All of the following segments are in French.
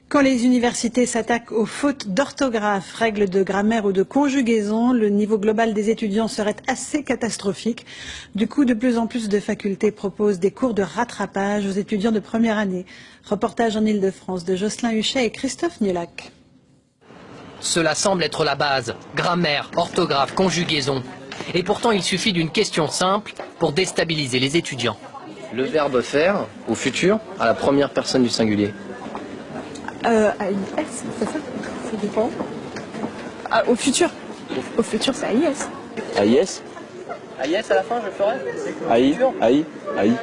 Quand les universités s'attaquent aux fautes d'orthographe, règles de grammaire ou de conjugaison, le niveau global des étudiants serait assez catastrophique. Du coup, de plus en plus de facultés proposent des cours de rattrapage aux étudiants de première année. Reportage en Ile-de-France de Jocelyn Huchet et Christophe Nielac. Cela semble être la base. Grammaire, orthographe, conjugaison. Et pourtant, il suffit d'une question simple pour déstabiliser les étudiants. Le verbe faire, au futur, à la première personne du singulier. AIS, c'est ça? Ça dépend. Ah, au futur. Au futur, c'est AIS. AIS? AIS à la fin, je ferai. AI.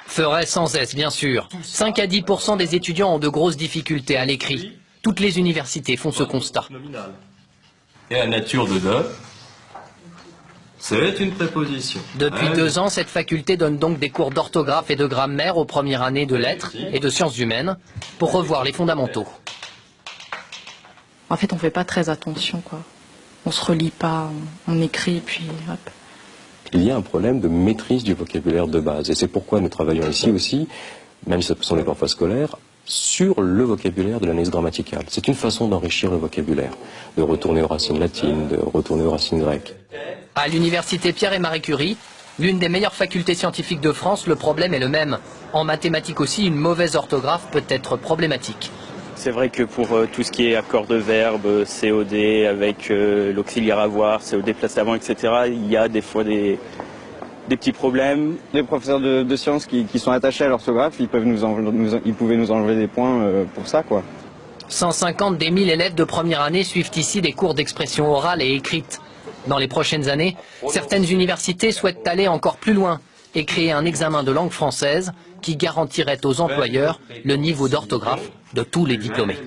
Ferait sans S, bien sûr. 5 à 10% des étudiants ont de grosses difficultés à l'écrit. Toutes les universités font ce constat. Et la nature de c'est une préposition. Depuis 2 ans, cette faculté donne donc des cours d'orthographe et de grammaire aux premières années de lettres et de sciences humaines pour revoir les fondamentaux. En fait, on fait pas très attention, quoi. On se relie pas, on écrit, puis hop. Il y a un problème de maîtrise du vocabulaire de base. Et c'est pourquoi nous travaillons ici aussi, même si ce sont des parfois scolaires, sur le vocabulaire de l'analyse grammaticale. C'est une façon d'enrichir le vocabulaire, de retourner aux racines latines, de retourner aux racines grecques. À l'université Pierre et Marie Curie, l'une des meilleures facultés scientifiques de France, le problème est le même. En mathématiques aussi, une mauvaise orthographe peut être problématique. C'est vrai que pour tout ce qui est accord de verbe, COD avec l'auxiliaire avoir, COD placé avant, etc., il y a des fois des petits problèmes. Les professeurs de sciences qui sont attachés à l'orthographe, ils pouvaient nous enlever des points pour ça, quoi. 150 des 1000 élèves de première année suivent ici des cours d'expression orale et écrite. Dans les prochaines années, certaines universités souhaitent aller encore plus loin et créer un examen de langue française qui garantirait aux employeurs le niveau d'orthographe de tous les diplômés.